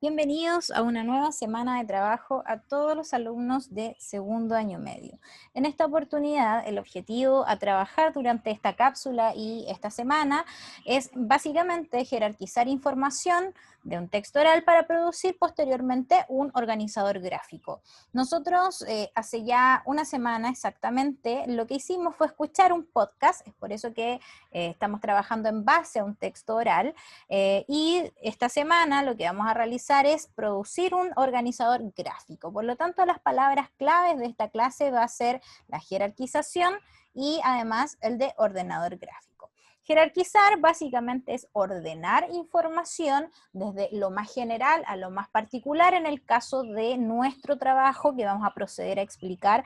Bienvenidos a una nueva semana de trabajo a todos los alumnos de segundo año medio. En esta oportunidad, el objetivo a trabajar durante esta cápsula y esta semana es básicamente jerarquizar información de un texto oral para producir posteriormente un organizador gráfico. Nosotros hace ya una semana exactamente lo que hicimos fue escuchar un podcast, es por eso que estamos trabajando en base a un texto oral, y esta semana lo que vamos a realizar es producir un organizador gráfico. Por lo tanto, las palabras claves de esta clase va a ser la jerarquización y además el de ordenador gráfico. Jerarquizar básicamente es ordenar información desde lo más general a lo más particular en el caso de nuestro trabajo que vamos a proceder a explicar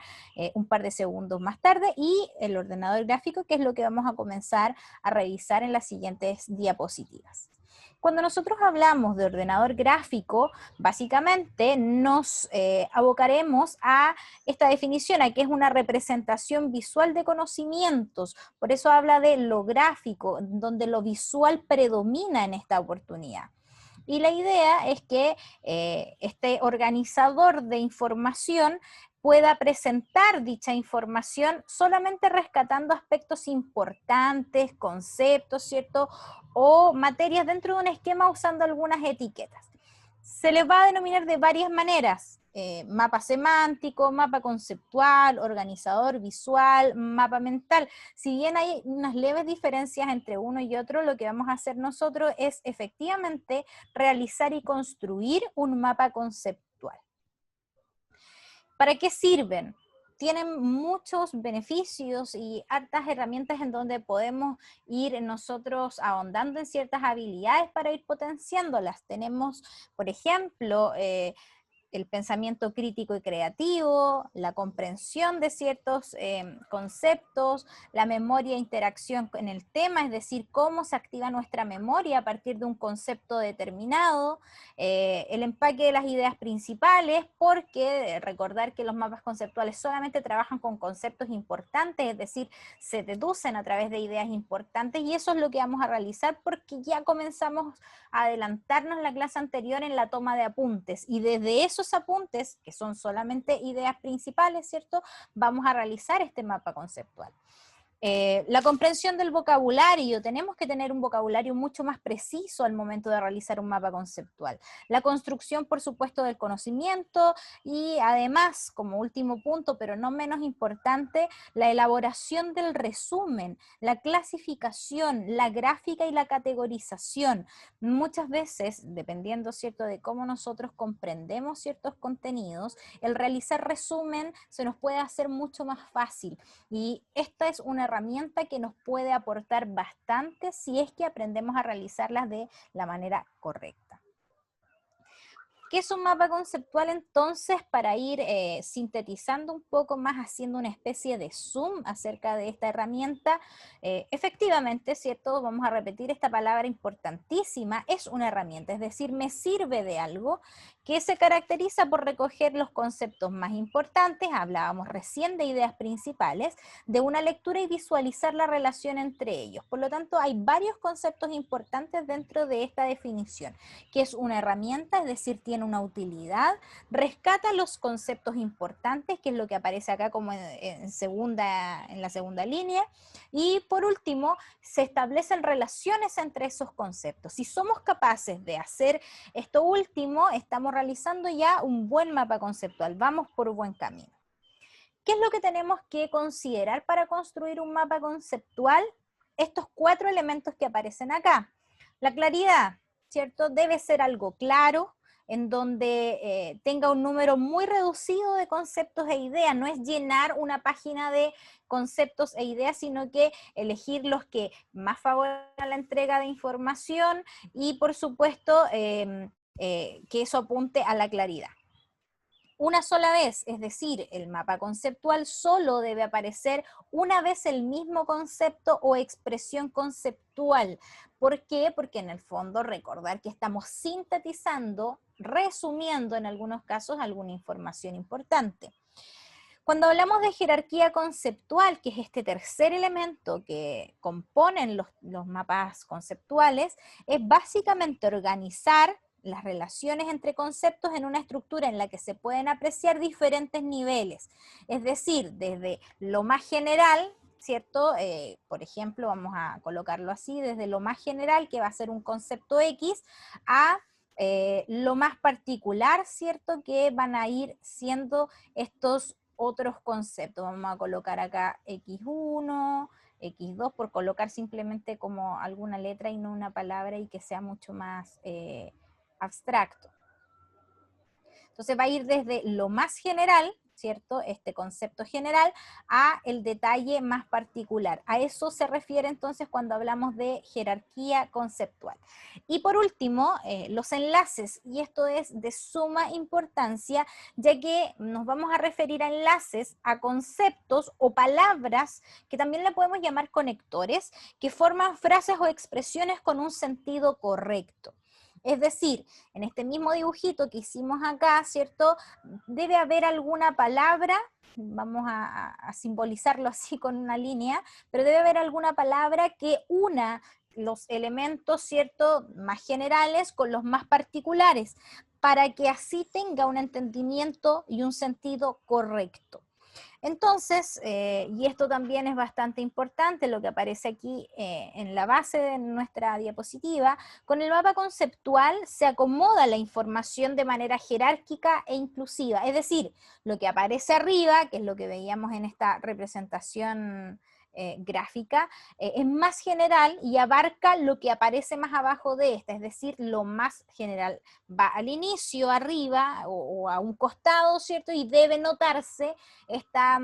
un par de segundos más tarde, y el ordenador gráfico, que es lo que vamos a comenzar a revisar en las siguientes diapositivas. Cuando nosotros hablamos de ordenador gráfico, básicamente nos abocaremos a esta definición, a que es una representación visual de conocimientos. Por eso habla de lo gráfico, donde lo visual predomina en esta oportunidad. Y la idea es que este organizador de información pueda presentar dicha información solamente rescatando aspectos importantes, conceptos, ¿cierto? O materias dentro de un esquema usando algunas etiquetas. Se les va a denominar de varias maneras: mapa semántico, mapa conceptual, organizador visual, mapa mental. Si bien hay unas leves diferencias entre uno y otro, lo que vamos a hacer nosotros es efectivamente realizar y construir un mapa conceptual. ¿Para qué sirven? Tienen muchos beneficios y hartas herramientas en donde podemos ir nosotros ahondando en ciertas habilidades para ir potenciándolas. Tenemos, por ejemplo, el pensamiento crítico y creativo, la comprensión de ciertos conceptos, la memoria e interacción en el tema, es decir, cómo se activa nuestra memoria a partir de un concepto determinado, el empaque de las ideas principales, porque recordar que los mapas conceptuales solamente trabajan con conceptos importantes, es decir, se deducen a través de ideas importantes, y eso es lo que vamos a realizar porque ya comenzamos a adelantarnos la clase anterior en la toma de apuntes, y desde esos apuntes, que son solamente ideas principales, ¿cierto?, vamos a realizar este mapa conceptual. La comprensión del vocabulario, tenemos que tener un vocabulario mucho más preciso al momento de realizar un mapa conceptual. La construcción, por supuesto, del conocimiento, y además, como último punto, pero no menos importante, la elaboración del resumen, la clasificación, la gráfica y la categorización. Muchas veces, dependiendo, ¿cierto?, de cómo nosotros comprendemos ciertos contenidos, el realizar resumen se nos puede hacer mucho más fácil. Y esta es una herramienta que nos puede aportar bastante si es que aprendemos a realizarlas de la manera correcta. ¿Qué es un mapa conceptual entonces? Para ir sintetizando un poco más, haciendo una especie de zoom acerca de esta herramienta, efectivamente, ¿cierto? Vamos a repetir esta palabra importantísima: es una herramienta, es decir, me sirve de algo que se caracteriza por recoger los conceptos más importantes, hablábamos recién de ideas principales, de una lectura y visualizar la relación entre ellos. Por lo tanto, hay varios conceptos importantes dentro de esta definición: que es una herramienta, es decir, tiene una utilidad, rescata los conceptos importantes, que es lo que aparece acá como en la segunda línea, y por último, se establecen relaciones entre esos conceptos. Si somos capaces de hacer esto último, estamos realizando ya un buen mapa conceptual, vamos por buen camino. ¿Qué es lo que tenemos que considerar para construir un mapa conceptual? Estos 4 elementos que aparecen acá. La claridad, ¿cierto? Debe ser algo claro, en donde tenga un número muy reducido de conceptos e ideas. No es llenar una página de conceptos e ideas, sino que elegir los que más favorecen la entrega de información, y por supuesto que eso apunte a la claridad. Una sola vez, es decir, el mapa conceptual solo debe aparecer una vez el mismo concepto o expresión conceptual. ¿Por qué? Porque en el fondo recordar que estamos sintetizando, resumiendo en algunos casos alguna información importante. Cuando hablamos de jerarquía conceptual, que es este tercer elemento que componen los mapas conceptuales, es básicamente organizar, las relaciones entre conceptos en una estructura en la que se pueden apreciar diferentes niveles. Es decir, desde lo más general, ¿cierto? Por ejemplo, vamos a colocarlo así, desde lo más general, que va a ser un concepto X, a lo más particular, ¿cierto? Que van a ir siendo estos otros conceptos. Vamos a colocar acá X1, X2, por colocar simplemente como alguna letra y no una palabra y que sea mucho más abstracto. Entonces va a ir desde lo más general, ¿cierto? Este concepto general, a el detalle más particular. A eso se refiere entonces cuando hablamos de jerarquía conceptual. Y por último, los enlaces, y esto es de suma importancia, ya que nos vamos a referir a enlaces, a conceptos o palabras, que también le podemos llamar conectores, que forman frases o expresiones con un sentido correcto. Es decir, en este mismo dibujito que hicimos acá, ¿cierto? Debe haber alguna palabra, vamos a simbolizarlo así con una línea, pero debe haber alguna palabra que una los elementos, ¿cierto?, más generales con los más particulares, para que así tenga un entendimiento y un sentido correcto. Entonces, y esto también es bastante importante, lo que aparece aquí en la base de nuestra diapositiva, con el mapa conceptual se acomoda la información de manera jerárquica e inclusiva, es decir, lo que aparece arriba, que es lo que veíamos en esta representación gráfica, es más general y abarca lo que aparece más abajo de esta, es decir, lo más general. Va al inicio, arriba o a un costado, ¿cierto? Y debe notarse esta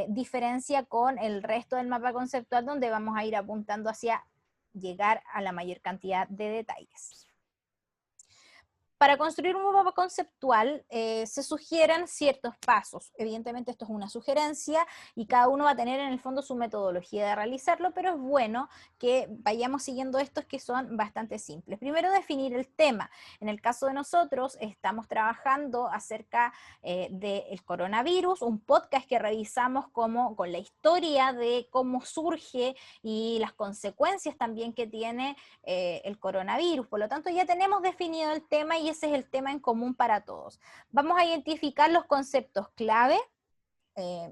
diferencia con el resto del mapa conceptual, donde vamos a ir apuntando hacia llegar a la mayor cantidad de detalles. Para construir un mapa conceptual se sugieren ciertos pasos. Evidentemente esto es una sugerencia y cada uno va a tener en el fondo su metodología de realizarlo, pero es bueno que vayamos siguiendo estos que son bastante simples. Primero, definir el tema. En el caso de nosotros estamos trabajando acerca del coronavirus, un podcast que revisamos con la historia de cómo surge y las consecuencias también que tiene el coronavirus. Por lo tanto, ya tenemos definido el tema y ese es el tema en común para todos. Vamos a identificar los conceptos clave.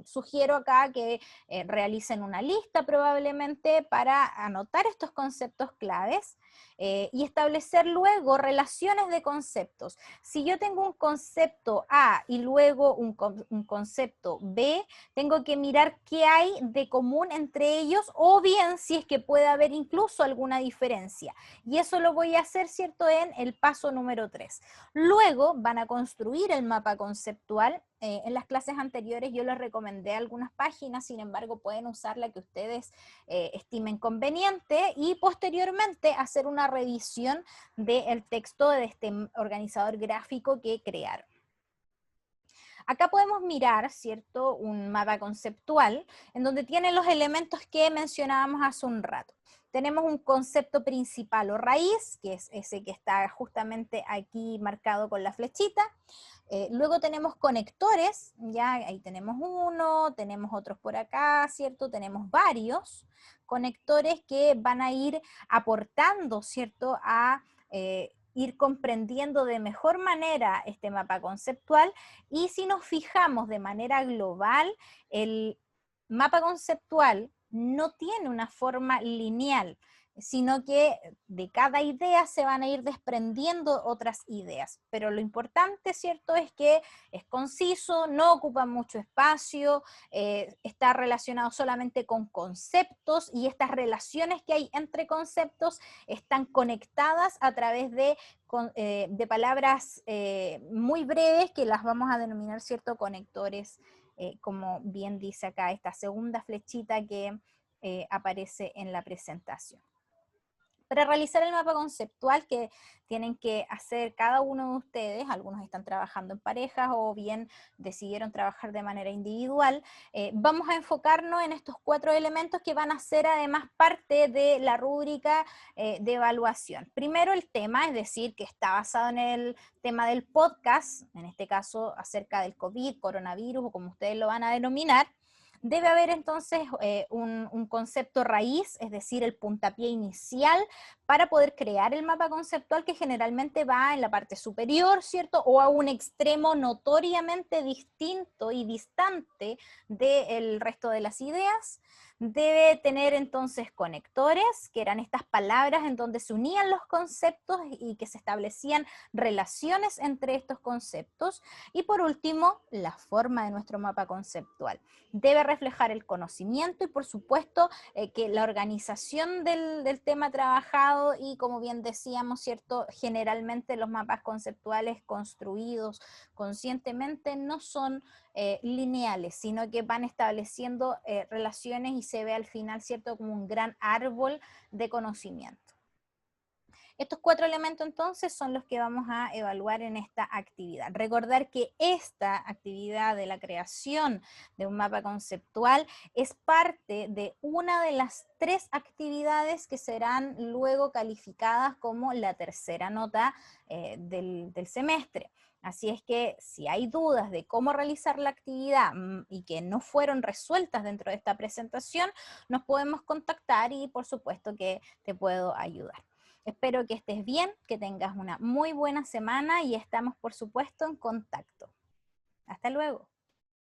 Sugiero acá que realicen una lista probablemente para anotar estos conceptos claves y establecer luego relaciones de conceptos. Si yo tengo un concepto A y luego un concepto B, tengo que mirar qué hay de común entre ellos o bien si es que puede haber incluso alguna diferencia. Y eso lo voy a hacer, ¿cierto?, en el paso número 3. Luego van a construir el mapa conceptual. En las clases anteriores yo les recomendé algunas páginas, sin embargo pueden usar la que ustedes estimen conveniente y posteriormente hacer una revisión del texto de este organizador gráfico que crearon. Acá podemos mirar, ¿cierto?, un mapa conceptual en donde tienen los elementos que mencionábamos hace un rato. Tenemos un concepto principal o raíz, que es ese que está justamente aquí marcado con la flechita. Luego tenemos conectores, ya ahí tenemos uno, tenemos otros por acá, ¿cierto? Tenemos varios conectores que van a ir aportando, ¿cierto?, a ir comprendiendo de mejor manera este mapa conceptual. Y si nos fijamos de manera global, el mapa conceptual no tiene una forma lineal, sino que de cada idea se van a ir desprendiendo otras ideas. Pero lo importante, ¿cierto?, es que es conciso, no ocupa mucho espacio, está relacionado solamente con conceptos y estas relaciones que hay entre conceptos están conectadas a través de palabras muy breves que las vamos a denominar, ¿cierto?, conectores, como bien dice acá esta segunda flechita que aparece en la presentación. Para realizar el mapa conceptual que tienen que hacer cada uno de ustedes, algunos están trabajando en parejas o bien decidieron trabajar de manera individual, vamos a enfocarnos en estos 4 elementos que van a ser además parte de la rúbrica de evaluación. Primero el tema, es decir, que está basado en el tema del podcast, en este caso acerca del COVID, coronavirus o como ustedes lo van a denominar. Debe haber entonces un concepto raíz, es decir, el puntapié inicial para poder crear el mapa conceptual, que generalmente va en la parte superior, ¿cierto? O a un extremo notoriamente distinto y distante del resto de las ideas. Debe tener entonces conectores, que eran estas palabras en donde se unían los conceptos y que se establecían relaciones entre estos conceptos. Y por último, la forma de nuestro mapa conceptual. Debe reflejar el conocimiento y, por supuesto, que la organización del tema trabajado y, como bien decíamos, ¿cierto? Generalmente los mapas conceptuales construidos conscientemente no son lineales, sino que van estableciendo relaciones y se ve al final, ¿cierto? Como un gran árbol de conocimiento. Estos 4 elementos entonces son los que vamos a evaluar en esta actividad. Recordar que esta actividad de la creación de un mapa conceptual es parte de una de las 3 actividades que serán luego calificadas como la tercera nota del semestre. Así es que si hay dudas de cómo realizar la actividad y que no fueron resueltas dentro de esta presentación, nos podemos contactar y por supuesto que te puedo ayudar. Espero que estés bien, que tengas una muy buena semana y estamos por supuesto en contacto. Hasta luego.